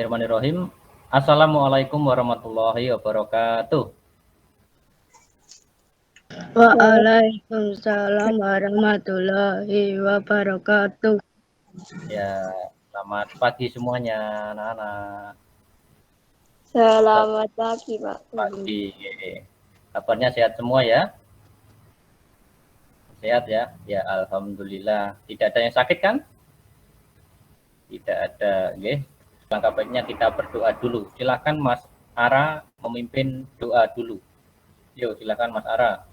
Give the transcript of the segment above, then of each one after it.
Bismillahirrahmanirrahim. Assalamualaikum warahmatullahi wabarakatuh. Waalaikumsalam warahmatullahi wabarakatuh. Ya, selamat pagi semuanya, anak-anak. Selamat pagi, Pak. Pagi. Kabarnya sehat semua ya? Sehat ya? Ya, alhamdulillah. Tidak ada yang sakit kan? Tidak ada, nggih. Langkah baiknya kita berdoa dulu. Silakan Mas Ara memimpin doa dulu. Yuk, silakan Mas Ara.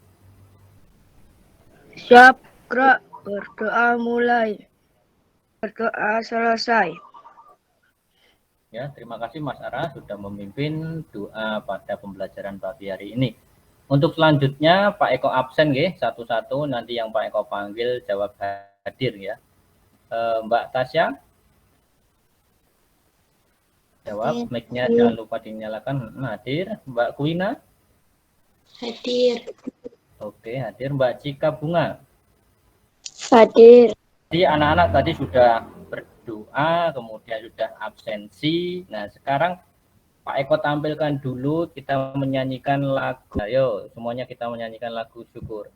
Siap, gerak, berdoa mulai. Berdoa selesai. Ya, terima kasih Mas Ara sudah memimpin doa pada pembelajaran pagi hari ini. Untuk selanjutnya Pak Eko absen nggih, satu-satu nanti yang Pak Eko panggil jawab hadir ya. Mbak Tasya jawab, mic-nya jangan lupa dinyalakan. Hadir. Mbak Kuina? Hadir. Oke, hadir. Mbak Cika Bunga? Hadir. Jadi anak-anak tadi sudah berdoa, kemudian sudah absensi. Nah, sekarang Pak Eko tampilkan dulu, kita menyanyikan lagu. Ayo, semuanya kita menyanyikan lagu syukur.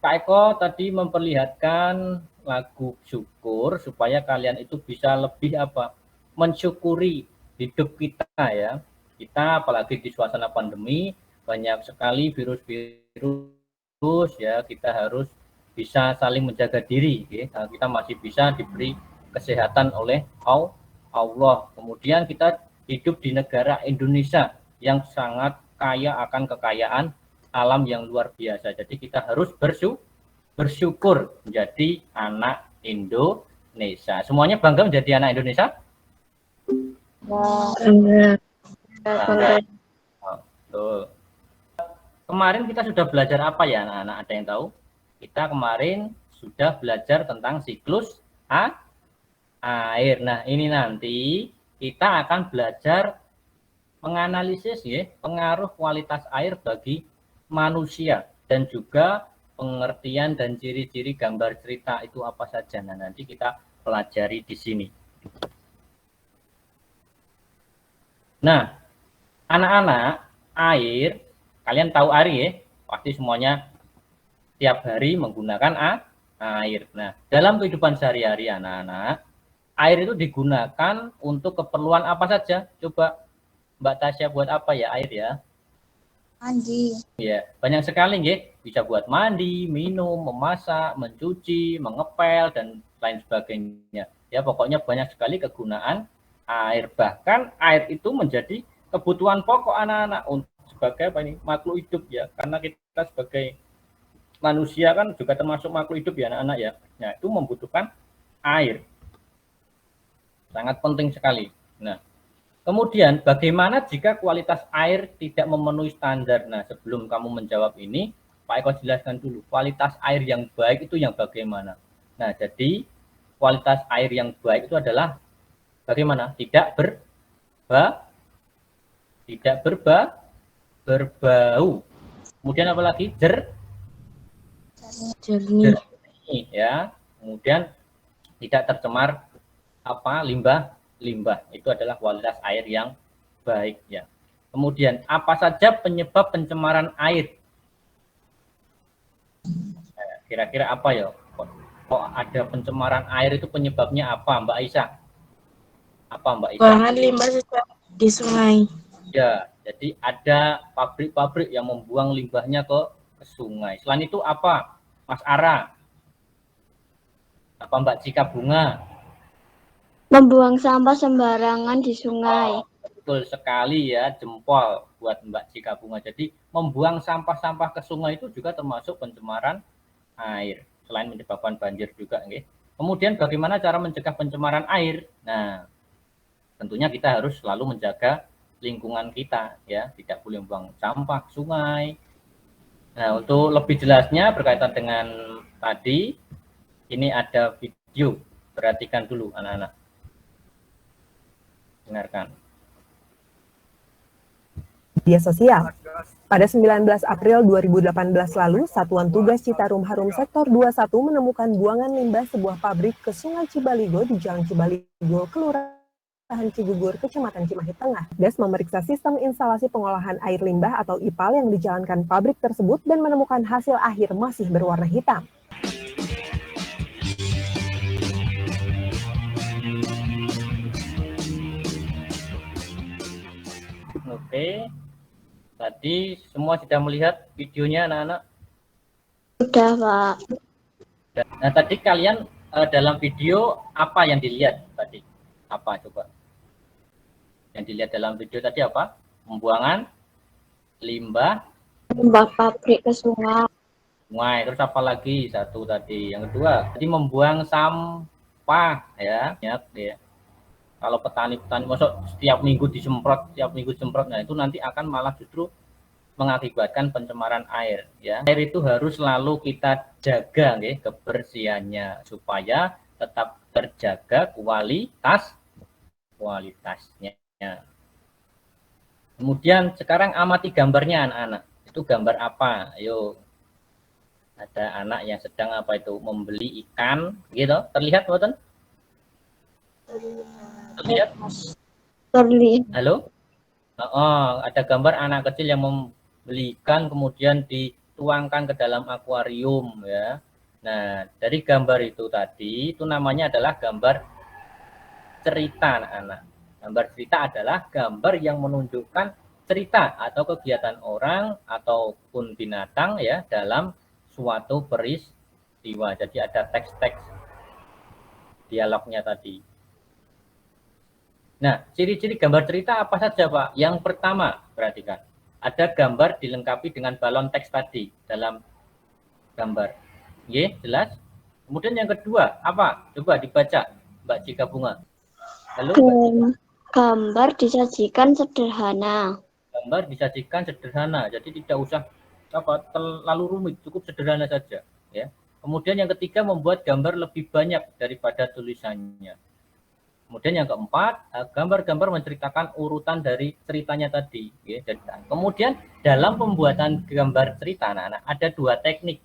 Kak Eko tadi memperlihatkan lagu syukur supaya kalian itu bisa lebih mensyukuri hidup kita ya. Kita apalagi di suasana pandemi banyak sekali virus-virus ya, kita harus bisa saling menjaga diri ya. Kita masih bisa diberi kesehatan oleh Allah. Kemudian kita hidup di negara Indonesia yang sangat kaya akan kekayaan alam yang luar biasa. Jadi kita harus bersyukur menjadi anak Indonesia. Semuanya bangga menjadi anak Indonesia? Bangga. Kemarin kita sudah belajar apa ya anak-anak? Ada yang tahu? Kita kemarin sudah belajar tentang siklus air. Nah, ini nanti kita akan belajar menganalisis ya, pengaruh kualitas air bagi manusia dan juga pengertian dan ciri-ciri gambar cerita itu apa saja. Nah, nanti kita pelajari di sini. Nah, anak-anak, air, kalian tahu air ya? Pasti semuanya tiap hari menggunakan air. Nah, dalam kehidupan sehari-hari anak-anak, air itu digunakan untuk keperluan apa saja? Coba Mbak Tasya buat apa ya air ya? Mandi. Ya, banyak sekali ya. Bisa buat mandi, minum, memasak, mencuci, mengepel dan lain sebagainya. Ya, pokoknya banyak sekali kegunaan air. Bahkan air itu menjadi kebutuhan pokok anak-anak sebagai makhluk hidup ya. Karena kita sebagai manusia kan juga termasuk makhluk hidup ya anak-anak ya. Nah, itu membutuhkan air. Sangat penting sekali. Nah, kemudian bagaimana jika kualitas air tidak memenuhi standar? Nah, sebelum kamu menjawab ini, Pak Eko jelaskan dulu. Kualitas air yang baik itu yang bagaimana? Nah, jadi kualitas air yang baik itu adalah bagaimana? Tidak berbau. Kemudian apa lagi? Jernih ya. Kemudian tidak tercemar limbah. Itu adalah kualitas air yang baik ya. Kemudian apa saja penyebab pencemaran air? Kira-kira apa ya? Kok ada pencemaran air itu penyebabnya apa, Mbak Aisyah? Apa Mbak Isa? Buangan limbah di sungai. Ya, jadi ada pabrik-pabrik yang membuang limbahnya ke sungai. Selain itu apa, Mas Ara? Apa Mbak Cika Bunga? Membuang sampah sembarangan di sungai. Betul sekali ya, jempol buat Mbak Cika Bunga. Jadi membuang sampah-sampah ke sungai itu juga termasuk pencemaran air. Selain menyebabkan banjir juga. Okay? Kemudian bagaimana cara mencegah pencemaran air? Nah, tentunya kita harus selalu menjaga lingkungan kita. Ya, tidak boleh membuang sampah ke sungai. Nah, untuk lebih jelasnya berkaitan dengan tadi, ini ada video. Perhatikan dulu anak-anak. Dengarkan. Media sosial. Pada 19 April 2018 lalu, Satuan Tugas Citarum Harum Sektor 21 menemukan buangan limbah sebuah pabrik ke Sungai Cibaligo di Jalan Cibaligo, Kelurahan Cigugur, Kecamatan Cimahi Tengah. Des memeriksa sistem instalasi pengolahan air limbah atau IPAL yang dijalankan pabrik tersebut dan menemukan hasil akhir masih berwarna hitam. Oke. Tadi semua sudah melihat videonya anak-anak? Sudah, Pak. Nah, tadi kalian dalam video apa yang dilihat tadi? Apa coba? Yang dilihat dalam video tadi apa? Pembuangan limbah Pabrik ke sungai. Terus apa lagi? Satu tadi. Yang kedua, tadi membuang sampah ya. Kalau petani-petani masuk setiap minggu disemprot, nah itu nanti akan malah justru mengakibatkan pencemaran air ya. Air itu harus selalu kita jaga kebersihannya supaya tetap terjaga kualitasnya. Kemudian sekarang amati gambarnya anak-anak. Itu gambar apa? Ayo. Ada anak yang sedang apa itu? Membeli ikan gitu. Terlihat boten? Terlihat? Halo? Ada gambar anak kecil yang membeli ikan kemudian dituangkan ke dalam akuarium ya. Nah, dari gambar itu tadi itu namanya adalah gambar cerita anak-anak. Gambar cerita adalah gambar yang menunjukkan cerita atau kegiatan orang ataupun binatang ya dalam suatu peristiwa. Jadi ada teks-teks dialognya tadi. Nah, ciri-ciri gambar cerita apa saja, Pak? Yang pertama, perhatikan. Ada gambar dilengkapi dengan balon teks tadi dalam gambar. Oke, jelas? Kemudian yang kedua, apa? Coba dibaca, Mbak Cika Bunga. Halo, Mbak. Gambar disajikan sederhana. Gambar disajikan sederhana, jadi tidak usah terlalu rumit, cukup sederhana saja. Ya. Kemudian yang ketiga, membuat gambar lebih banyak daripada tulisannya. Kemudian yang keempat, gambar-gambar menceritakan urutan dari ceritanya tadi. Ya. Kemudian dalam pembuatan gambar cerita, anak-anak, ada dua teknik.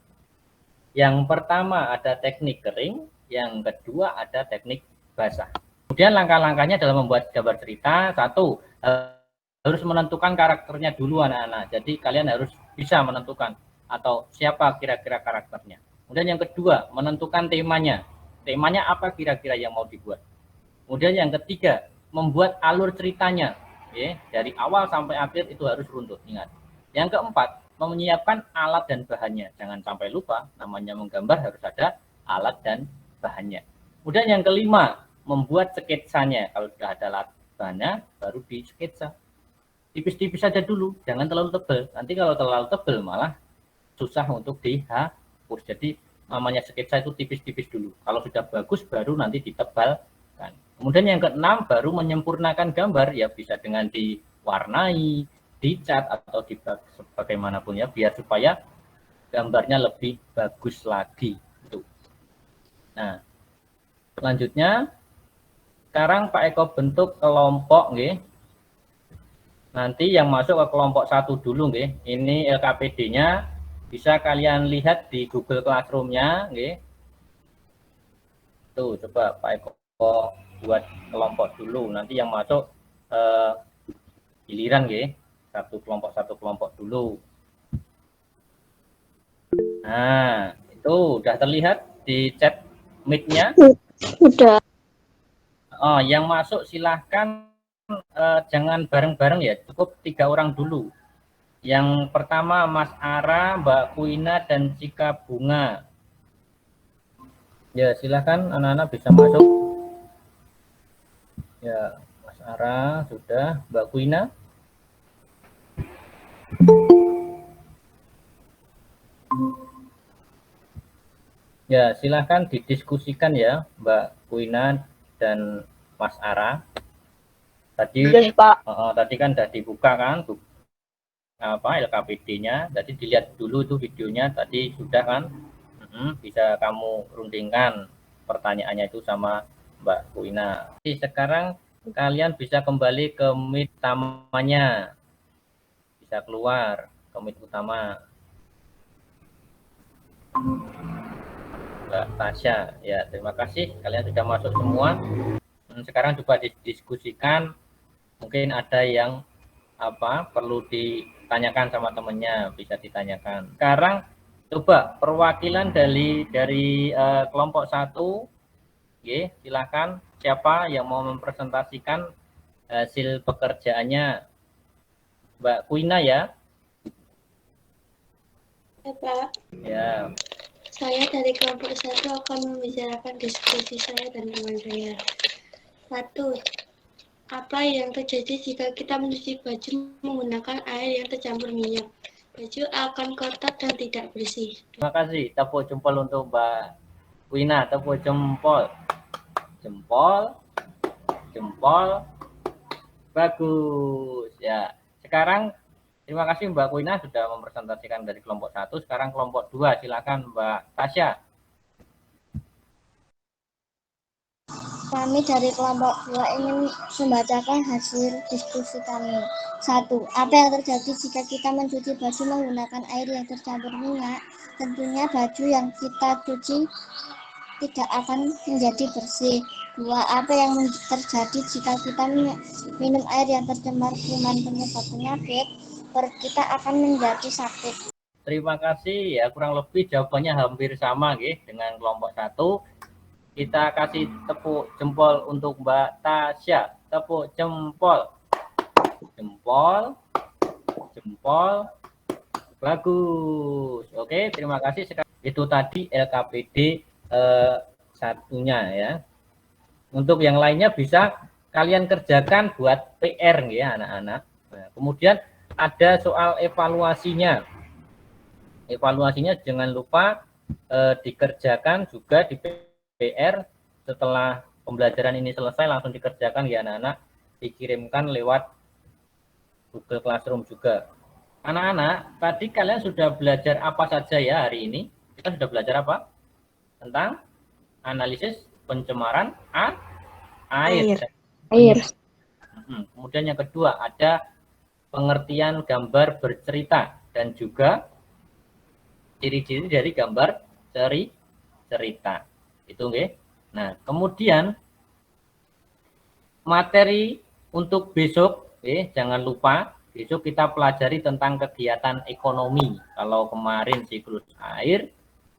Yang pertama ada teknik kering, yang kedua ada teknik basah. Kemudian langkah-langkahnya dalam membuat gambar cerita, satu, harus menentukan karakternya dulu anak-anak. Jadi kalian harus bisa menentukan atau siapa kira-kira karakternya. Kemudian yang kedua, menentukan temanya. Temanya apa kira-kira yang mau dibuat. Kemudian yang ketiga, membuat alur ceritanya. Ya, dari awal sampai akhir itu harus runtut, ingat. Yang keempat, menyiapkan alat dan bahannya. Jangan sampai lupa, namanya menggambar harus ada alat dan bahannya. Kemudian yang kelima, membuat sketsanya. Kalau sudah ada alat bahannya, baru di sketsa. Tipis-tipis saja dulu, jangan terlalu tebal. Nanti kalau terlalu tebal malah susah untuk dihapus. Jadi namanya sketsa itu tipis-tipis dulu. Kalau sudah bagus baru nanti ditebalkan. Kemudian yang keenam baru menyempurnakan gambar ya bisa dengan diwarnai, dicat atau bagaimanapun ya biar supaya gambarnya lebih bagus lagi. Itu. Nah, selanjutnya sekarang Pak Eko bentuk kelompok nggih. Nanti yang masuk ke kelompok 1 dulu nggih. Ini LKPD-nya bisa kalian lihat di Google Classroom-nya nggih. Tuh, coba Pak Eko buat kelompok dulu. Nanti yang masuk giliran nggih. Satu kelompok dulu. Nah, itu udah terlihat di chat Meet-nya? Sudah. Oh, yang masuk silahkan jangan bareng-bareng ya, cukup 3 orang dulu. Yang pertama Mas Ara, Mbak Kuina, dan Cika Bunga. Ya, silahkan anak-anak bisa masuk. Ya, Mas Ara sudah, Mbak Kuina. Ya, silahkan didiskusikan ya, Mbak Kuina dan Mas Ara. Tadi, Yes, Pak. tadi kan sudah dibuka kan, LKPD-nya. Jadi dilihat dulu itu videonya. Tadi sudah kan, bisa kamu rundingkan pertanyaannya itu sama Mbak Kuina. Jadi sekarang kalian bisa kembali ke Meet utamanya, bisa keluar ke Meet utama. Mbak Tasya, ya terima kasih kalian sudah masuk semua. Sekarang coba didiskusikan, mungkin ada yang perlu ditanyakan sama temennya, bisa ditanyakan. Sekarang coba perwakilan dari kelompok 1, silakan siapa yang mau mempresentasikan hasil pekerjaannya. Mbak Kuina ya. Ya, Pak. Ya. Saya dari kelompok 1 akan membicarakan diskusi saya dan teman saya. 1. Apa yang terjadi jika kita mencuci baju menggunakan air yang tercampur minyak? Baju akan kotor dan tidak bersih. Terima kasih. Tepuk jempol untuk Mbak Kuina. Tepuk jempol. Jempol. Jempol. Bagus. Ya. Sekarang terima kasih Mbak Kuina sudah mempresentasikan dari kelompok 1. Sekarang kelompok 2. Silakan Mbak Tasya. Kami dari kelompok 2 ingin membacakan hasil diskusi kami. 1. Apa yang terjadi jika kita mencuci baju menggunakan air yang tercampur minyak? Tentunya baju yang kita cuci tidak akan menjadi bersih. 2. Apa yang terjadi jika kita minum air yang tercemar kuman penyebab penyakit? Perut kita akan menjadi sakit. Terima kasih ya, kurang lebih jawabannya hampir sama dengan kelompok 1. Kita kasih tepuk jempol untuk Mbak Tasya. Tepuk jempol. Jempol. Jempol. Bagus. Oke, terima kasih. Itu tadi LKPD satunya ya. Untuk yang lainnya bisa kalian kerjakan buat PR ya anak-anak. Nah, kemudian ada soal evaluasinya. Evaluasinya jangan lupa dikerjakan juga di PR setelah pembelajaran ini selesai, langsung dikerjakan ya anak-anak, dikirimkan lewat Google Classroom juga. Anak-anak, tadi kalian sudah belajar apa saja ya hari ini? Kita sudah belajar apa? Tentang analisis pencemaran air. Kemudian yang kedua ada pengertian gambar bercerita dan juga ciri-ciri dari gambar cerita. Itu Nah, kemudian materi untuk besok, jangan lupa besok kita pelajari tentang kegiatan ekonomi. Kalau kemarin siklus air,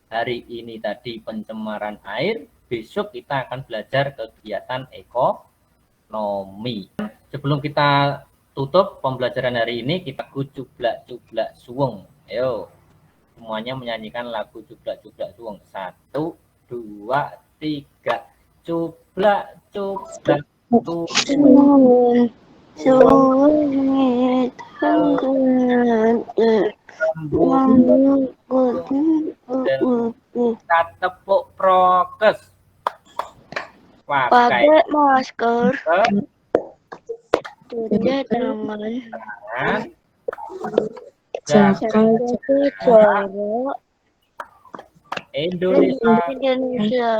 hari ini tadi pencemaran air, besok kita akan belajar kegiatan ekonomi. Sebelum kita tutup pembelajaran hari ini, kita cublak-cublak suwung. Ayo, semuanya menyanyikan lagu cublak-cublak suwung. 1, 2, 3. Cublak, cublak, Sulit, kita tepuk prokes. pakai masker, cuci tangan, Jaga jarak Indonesia.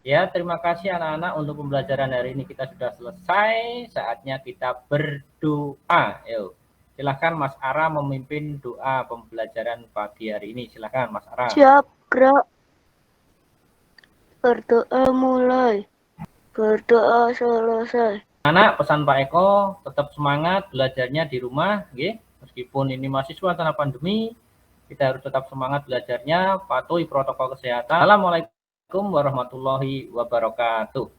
Ya, terima kasih anak-anak untuk pembelajaran hari ini kita sudah selesai. Saatnya kita berdoa. Yuk, silakan Mas Ara memimpin doa pembelajaran pagi hari ini. Silakan Mas Ara. Siap, gerak. Berdoa mulai. Berdoa selesai. Anak, pesan Pak Eko, tetap semangat belajarnya di rumah, meskipun ini mahasiswa karena pandemi, kita harus tetap semangat belajarnya, patuhi protokol kesehatan. Assalamualaikum warahmatullahi wabarakatuh.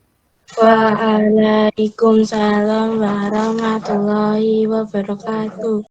Waalaikumsalam warahmatullahi wabarakatuh.